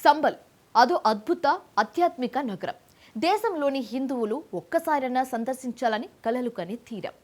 సంబల్ అదో అద్భుత ఆధ్యాత్మిక నగరం. దేశంలోని హిందువులు ఒక్కసారైనా సందర్శించాలని కలలు కని తీరం.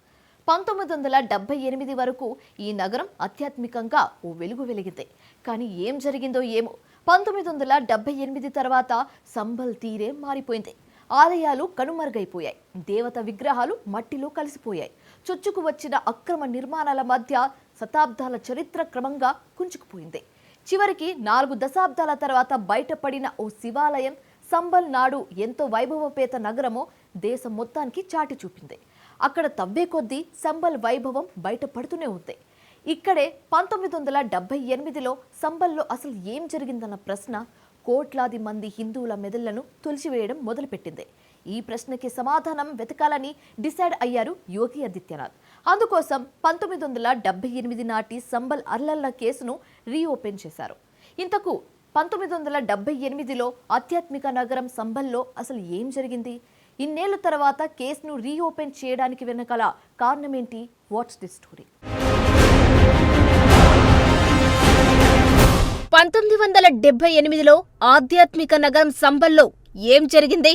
1978 వరకు ఈ నగరం ఆధ్యాత్మికంగా ఓ వెలుగు వెలిగింది. కానీ ఏం జరిగిందో ఏమో 1978 తర్వాత సంబల్ తీరే మారిపోయింది. ఆలయాలు కనుమరుగైపోయాయి, దేవత విగ్రహాలు మట్టిలో కలిసిపోయాయి. చొచ్చుకు వచ్చిన అక్రమ నిర్మాణాల మధ్య శతాబ్దాల చరిత్ర క్రమంగా కుంచుకుపోయింది. చివరికి 4 దశాబ్దాల తర్వాత బయటపడిన ఓ శివాలయం సంబల్ నాడు ఎంతో వైభవపేత నగరమో దేశం మొత్తానికి చాటి చూపింది. అక్కడ తవ్వే కొద్దీ సంబల్ వైభవం బయటపడుతూనే ఉంది. ఇక్కడే 1978లో సంబల్లో అసలు ఏం జరిగిందన్న ప్రశ్న కోట్లాది మంది హిందువుల మెదళ్లను తొలిచివేయడం మొదలుపెట్టింది. ఈ ప్రశ్నకి సమాధానం వెతకాలని డిసైడ్ అయ్యారు యోగి ఆదిత్యనాథ్. అందుకోసం 1978 నాటి సంబల్ అల్లర్ల కేసును రీఓపెన్ చేశారు. ఇంతకు 1978లో ఆధ్యాత్మిక నగరం సంబల్లో అసలు ఏం జరిగింది? ఇన్నేళ్ల తర్వాత కేసును రీఓపెన్ చేయడానికి వెనకాల కారణమేంటి? What's the story? 1978లో ఆధ్యాత్మిక నగరం సంబల్లో ఏం జరిగింది?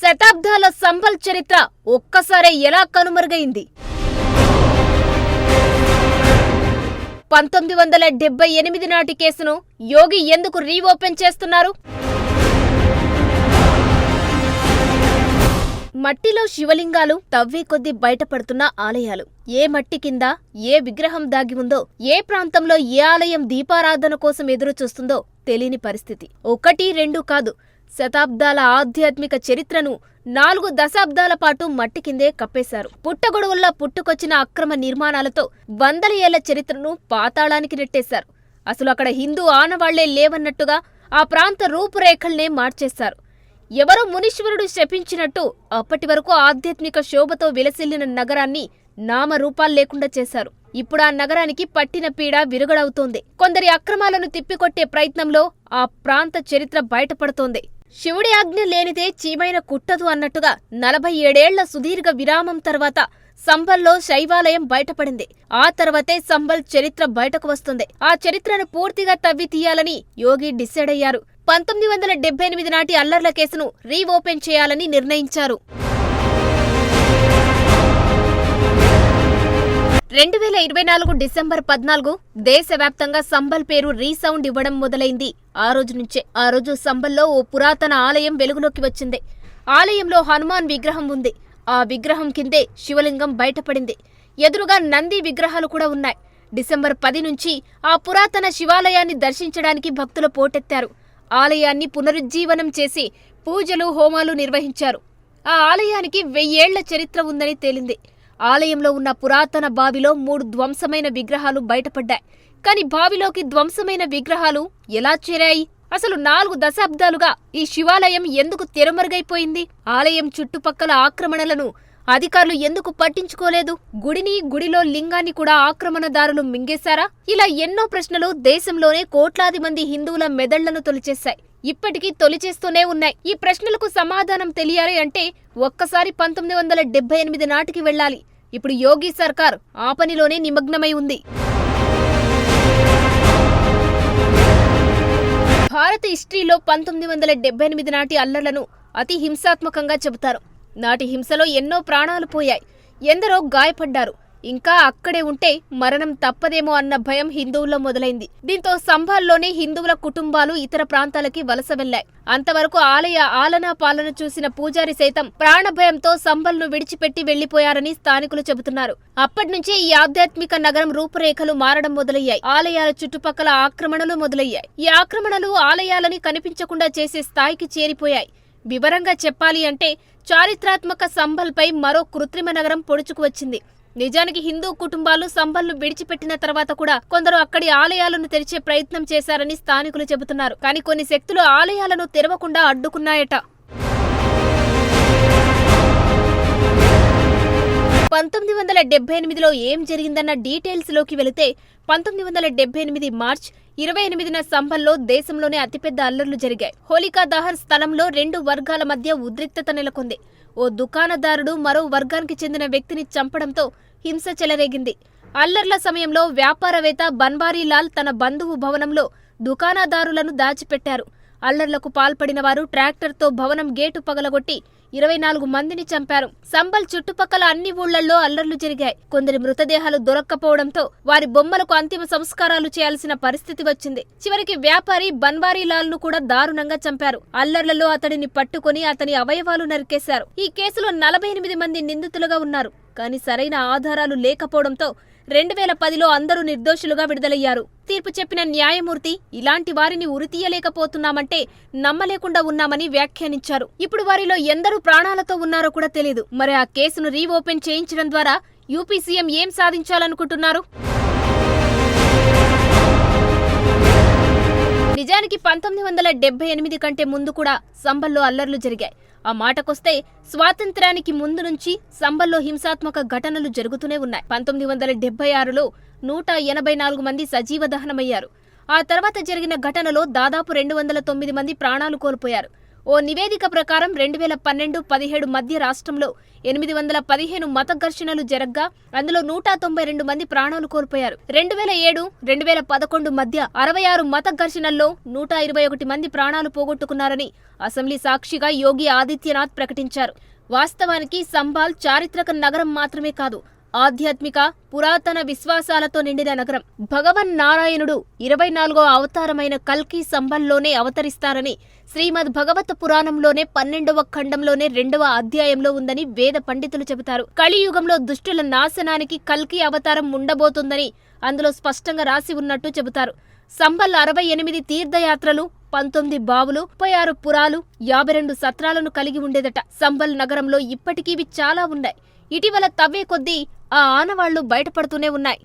శతాబ్దాల సంబల్ చరిత్ర ఒక్కసారే ఎలా కనుమరుగైంది? 1978 నాటి కేసును యోగి ఎందుకు రీఓపెన్ చేస్తున్నారు? మట్టిలో శివలింగాలు తవ్వే కొద్దీ బయటపడుతున్న ఆలయాలు, ఏ మట్టి కింద ఏ విగ్రహం దాగి ఉందో, ఏ ప్రాంతంలో ఏ ఆలయం దీపారాధన కోసం ఎదురు చూస్తుందో తెలియని పరిస్థితి. 1, 2 కాదు, శతాబ్దాల ఆధ్యాత్మిక చరిత్రను 4 దశాబ్దాల పాటు మట్టి కిందే కప్పేశారు. పుట్టగొడుగుల్లా పుట్టుకొచ్చిన అక్రమ నిర్మాణాలతో వందల ఏళ్ల చరిత్రను పాతాళానికి నెట్టేశారు. అసలు అక్కడ హిందూ ఆనవాళ్లే లేవన్నట్టుగా ఆ ప్రాంత రూపురేఖల్నే మార్చేశారు. ఎవరో మునీశ్వరుడు శపించినట్టు అప్పటి వరకు ఆధ్యాత్మిక శోభతో విలసిల్లిన నగరాన్ని నామరూపాలు లేకుండా చేశారు. ఇప్పుడు ఆ నగరానికి పట్టిన పీడ విరుగడవుతోంది. కొందరి అక్రమాలను తిప్పికొట్టే ప్రయత్నంలో ఆ ప్రాంత చరిత్ర బయటపడుతోంది. శివుడి ఆజ్ఞ లేనిదే చీమైన కుట్టదు అన్నట్టుగా 47 ఏళ్ల సుదీర్ఘ విరామం తర్వాత సంబల్లో శైవాలయం బయటపడింది. ఆ తర్వాతే సంబల్ చరిత్ర బయటకు వస్తుంది. ఆ చరిత్రను పూర్తిగా తవ్వి తీయాలని యోగి డిసైడ్ అయ్యారు. 1978 నాటి అల్లర్ల కేసును రీఓపెన్ చేయాలని నిర్ణయించారు. 2024 డిసెంబర్ 14 దేశవ్యాప్తంగా సంబల్ పేరు రీసౌండ్ ఇవ్వడం మొదలైంది. ఆ రోజు నుంచే. ఆ రోజు సంబల్లో ఓ పురాతన ఆలయం వెలుగులోకి వచ్చింది. ఆలయంలో హనుమాన్ విగ్రహం ఉంది. ఆ విగ్రహం కిందే శివలింగం బయటపడింది. ఎదురుగా నంది విగ్రహాలు కూడా ఉన్నాయి. డిసెంబర్ 10 నుంచి ఆ పురాతన శివాలయాన్ని దర్శించడానికి భక్తులు పోటెత్తారు. ఆలయాన్ని పునరుజ్జీవనం చేసి పూజలు, హోమాలు నిర్వహించారు. ఆ ఆలయానికి 1000 ఏళ్ల చరిత్ర ఉందని తేలింది. ఆలయంలో ఉన్న పురాతన బావిలో 3 ధ్వంసమైన విగ్రహాలు బయటపడ్డాయి. కాని బావిలోకి ధ్వంసమైన విగ్రహాలు ఎలా చేరాయి? అసలు 4 దశాబ్దాలుగా ఈ శివాలయం ఎందుకు తెరమరుగైపోయింది? ఆలయం చుట్టుపక్కల ఆక్రమణలను అధికారులు ఎందుకు పట్టించుకోలేదు? గుడిని, గుడిలో లింగాన్ని కూడా ఆక్రమణదారులు మింగేశారా? ఇలా ఎన్నో ప్రశ్నలు దేశంలోనే కోట్లాది మంది హిందువుల మెదళ్లను తొలిచేశాయి. ఇప్పటికీ తొలిచేస్తూనే ఉన్నాయి. ఈ ప్రశ్నలకు సమాధానం తెలియాలి అంటే ఒక్కసారి 1978 నాటికి వెళ్లాలి. ఇప్పుడు యోగి సర్కార్ ఆ పనిలోనే నిమగ్నమై ఉంది. భారత హిస్టరీలో 1978 నాటి అల్లర్లను అతి హింసాత్మకంగా చెబుతారు. నాటి హింసలో ఎన్నో ప్రాణాలు పోయాయి, ఎందరో గాయపడ్డారు. ఇంకా అక్కడే ఉంటే మరణం తప్పదేమో అన్న భయం హిందువుల్లో మొదలైంది. దీంతో సంబాల్లోనే హిందువుల కుటుంబాలు ఇతర ప్రాంతాలకి వలస వెళ్లాయి. అంతవరకు ఆలయ ఆలనా పాలన చూసిన పూజారి సైతం ప్రాణభయంతో సంబల్ను విడిచిపెట్టి వెళ్లిపోయారని స్థానికులు చెబుతున్నారు. అప్పటినుంచే ఈ ఆధ్యాత్మిక నగరం రూపురేఖలు మారడం మొదలయ్యాయి. ఆలయాల చుట్టుపక్కల ఆక్రమణలు మొదలయ్యాయి. ఈ ఆక్రమణలు ఆలయాలని కనిపించకుండా చేసే స్థాయికి చేరిపోయాయి. వివరంగా చెప్పాలి అంటే చారిత్రాత్మక సంబల్పై మరో కృత్రిమ నగరం పొడుచుకు వచ్చింది. నిజానికి హిందూ కుటుంబాలు సంబల్ను విడిచిపెట్టిన తర్వాత కూడా కొందరు అక్కడి ఆలయాలను తెరిచే ప్రయత్నం చేశారని స్థానికులు చెబుతున్నారు. కానీ కొన్ని శక్తులు ఆలయాలను తెరవకుండా అడ్డుకున్నాయట. 1978లో ఏం జరిగిందన్న డీటెయిల్స్ లోకి వెళితే 1978 మార్చ్ 28న సంబల్లో దేశంలోనే అతిపెద్ద అల్లర్లు జరిగాయి. హోలికా దహన్ స్థలంలో 2 వర్గాల మధ్య ఉద్రిక్తత నెలకొంది. ఓ దుకాణదారుడు మరో వర్గానికి చెందిన వ్యక్తిని చంపడంతో హింస చెలరేగింది. అల్లర్ల సమయంలో వ్యాపారవేత్త బన్వారీలాల్ తన బంధువు భవనంలో దుకాణదారులను దాచిపెట్టారు. అల్లర్లకు పాల్పడిన వారు ట్రాక్టర్తో భవనం గేటు పగలగొట్టి 24 మందిని చంపారు. సంబల్ చుట్టుపక్కల అన్ని ఊళ్లల్లో అల్లర్లు జరిగాయి. కొందరి మృతదేహాలు దొరక్కపోవడంతో వారి బొమ్మలకు అంతిమ సంస్కారాలు చేయాల్సిన పరిస్థితి వచ్చింది. చివరికి వ్యాపారి బన్వారీలాల్ ను కూడా దారుణంగా చంపారు. అల్లర్లలో అతడిని పట్టుకుని అతని అవయవాలు నరికేశారు. ఈ కేసులో 48 మంది నిందితులుగా ఉన్నారు. కానీ సరైన ఆధారాలు లేకపోవడంతో 2010లో అందరూ నిర్దోషులుగా విడుదలయ్యారు. తీర్పు చెప్పిన న్యాయమూర్తి ఇలాంటి వారిని ఉరితీయలేకపోతున్నామంటే నమ్మలేకుండా ఉన్నామని వ్యాఖ్యానించారు. ఇప్పుడు వారిలో ఎందరూ ప్రాణాలతో ఉన్నారో కూడా తెలియదు. మరి ఆ కేసును రీఓపెన్ చేయించడం ద్వారా యూపీ సీఎం ఏం సాధించాలనుకుంటున్నారు? నిజానికి 1978 కంటే ముందు కూడా సంబల్లో అల్లర్లు జరిగాయి. ఆ మాటకొస్తే స్వాతంత్ర్యానికి ముందు నుంచి సంబల్లో హింసాత్మక ఘటనలు జరుగుతూనే ఉన్నాయి. 1976లో 184 మంది సజీవ దహనమయ్యారు. ఆ తర్వాత జరిగిన ఘటనలో దాదాపు 209 మంది ప్రాణాలు కోల్పోయారు. ఓ నివేదిక ప్రకారం 2012-17 మధ్య రాష్ట్రంలో 815 మత ఘర్షణలు జరగ్గా అందులో 192 మంది ప్రాణాలు కోల్పోయారు. 2007-2011 మధ్య 66 మత ఘర్షణల్లో 121 మంది ప్రాణాలు పోగొట్టుకున్నారని అసెంబ్లీ సాక్షిగా యోగి ఆదిత్యనాథ్ ప్రకటించారు. వాస్తవానికి సంబాల్ చారిత్రక నగరం మాత్రమే కాదు, ఆధ్యాత్మిక పురాతన విశ్వాసాలతో నిండిన నగరం. భగవన్ నారాయణుడు 24వ అవతారమైన కల్కి సంబల్లోనే అవతరిస్తారని శ్రీమద్ భగవత పురాణంలోనే 12వ ఖండంలోనే 2వ అధ్యాయంలో ఉందని వేద పండితులు చెబుతారు. కలియుగంలో దుష్టుల నాశనానికి కల్కి అవతారం ఉండబోతుందని అందులో స్పష్టంగా రాసి ఉన్నట్టు చెబుతారు. సంబల్ 68 తీర్థయాత్రలు, 19 బావులు, 36 పురాలు, 52 సత్రాలను కలిగి ఉండేదట. సంబల్ నగరంలో ఇప్పటికీ ఇవి చాలా ఉన్నాయి. ఇటీవల తవ్వే కొద్దీ ఆ ఆనవాళ్లు బయటపడుతూనే ఉన్నాయి.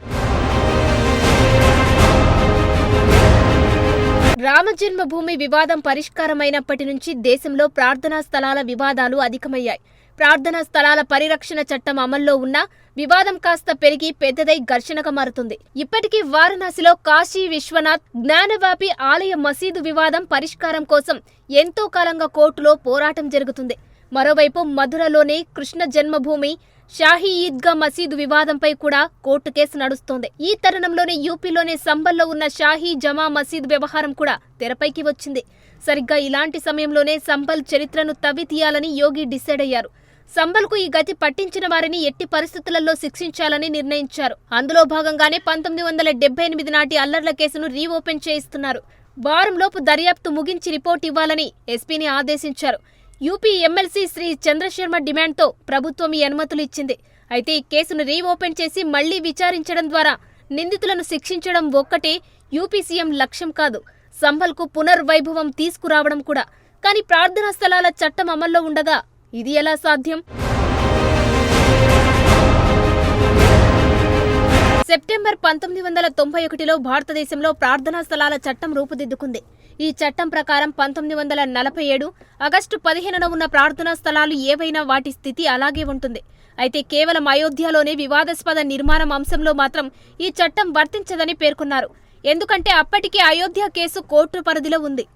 రామజన్మభూమి వివాదం పరిష్కారమైనప్పటి నుంచి దేశంలో ప్రార్థనా స్థలాల వివాదాలు అధికమయ్యాయి. ప్రార్థనా స్థలాల పరిరక్షణ చట్టం అమల్లో ఉన్నా వివాదం కాస్త పెరిగి పెద్దదై ఘర్షణగా మారుతుంది. ఇప్పటికీ వారణాసిలో కాశీ విశ్వనాథ్ జ్ఞానవాపి ఆలయ మసీదు వివాదం పరిష్కారం కోసం ఎంతో కాలంగా కోర్టులో పోరాటం జరుగుతుంది. మరోవైపు మధురలోని కృష్ణ జన్మభూమి షాహీ ఈద్గా మసీదు వివాదంపై కూడా కోర్టు కేసు నడుస్తోంది. ఈ తరుణంలోనే యూపీలోని సంబల్లో ఉన్న షాహీ జమా మసీదు వ్యవహారం కూడా తెరపైకి వచ్చింది. సరిగ్గా ఇలాంటి సమయంలోనే సంబల్ చరిత్రను తవ్వి తీయాలని యోగి డిసైడ్ అయ్యారు. సంబల్కు ఈ గతి పట్టించిన వారిని ఎట్టి పరిస్థితులలో శిక్షించాలని నిర్ణయించారు. అందులో భాగంగానే 1978 నాటి అల్లర్ల కేసును రీఓపెన్ చేయిస్తున్నారు. వారంలోపు దర్యాప్తు ముగించి రిపోర్ట్ ఇవ్వాలని ఎస్పీని ఆదేశించారు. యూపీ ఎమ్మెల్సీ శ్రీ చంద్రశర్మ డిమాండ్తో ప్రభుత్వం ఈ అనుమతులు ఇచ్చింది. అయితే ఈ కేసును రీఓపెన్ చేసి మళ్లీ విచారించడం ద్వారా నిందితులను శిక్షించడం ఒక్కటే యూపీ సీఎం లక్ష్యం కాదు, సంబల్కు పునర్వైభవం తీసుకురావడం కూడా. కానీ ప్రార్థనా స్థలాల చట్టం అమల్లో ఉండగా ఇది ఎలా సాధ్యం? సెప్టెంబర్ 1991లో భారతదేశంలో ప్రార్థనా స్థలాల చట్టం రూపుదిద్దుకుంది. ఈ చట్టం ప్రకారం 1947 ఆగస్టు 15న ఉన్న ప్రార్థనా స్థలాలు ఏవైనా వాటి స్థితి అలాగే ఉంటుంది. అయితే కేవలం అయోధ్యలోనే వివాదాస్పద నిర్మాణం అంశంలో మాత్రం ఈ చట్టం వర్తించదని పేర్కొన్నారు. ఎందుకంటే అప్పటికే అయోధ్య కేసు కోర్టు పరిధిలో ఉంది.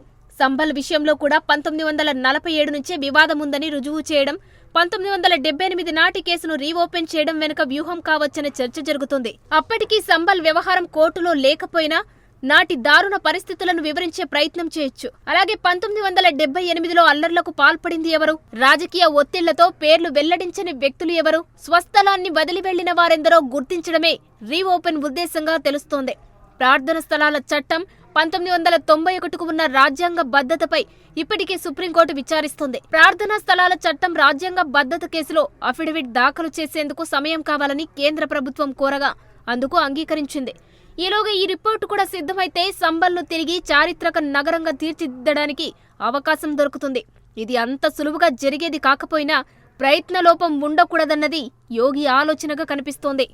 సంబల్ విషయంలో కూడా 1947 నుంచే వివాదం ఉందని రుజువు చేయడం, 1978 నాటి కేసును రీఓపెన్ చేయడం వెనుక వ్యూహం కావచ్చనే చర్చ జరుగుతుంది. అప్పటికీ సంబల్ వ్యవహారం కోర్టులో లేకపోయినా నాటి దారుణ పరిస్థితులను వివరించే ప్రయత్నం చేయొచ్చు. అలాగే 1978లో అల్లర్లకు పాల్పడింది ఎవరు? రాజకీయ ఒత్తిళ్లతో పేర్లు వెల్లడించని వ్యక్తులు ఎవరు? స్వస్థలాన్ని వదిలి వెళ్లిన వారెందరో గుర్తించడమే రీఓపెన్ ఉద్దేశంగా తెలుస్తోంది. ప్రార్థన స్థలాల చట్టం 1991కు ఉన్న రాజ్యాంగ బద్ధతపై ఇప్పటికే సుప్రీంకోర్టు విచారిస్తోంది. ప్రార్థనా స్థలాల చట్టం రాజ్యాంగ బద్ధత కేసులో అఫిడవిట్ దాఖలు చేసేందుకు సమయం కావాలని కేంద్ర ప్రభుత్వం కోరగా అందుకు అంగీకరించింది. ఈలోగా ఈ రిపోర్టు కూడా సిద్ధమైతే సంబల్ను తిరిగి చారిత్రక నగరంగా తీర్చిదిద్దడానికి అవకాశం దొరుకుతుంది. ఇది అంత సులువుగా జరిగేది కాకపోయినా ప్రయత్నలోపం ఉండకూడదన్నది యోగి ఆలోచనగా కనిపిస్తోంది.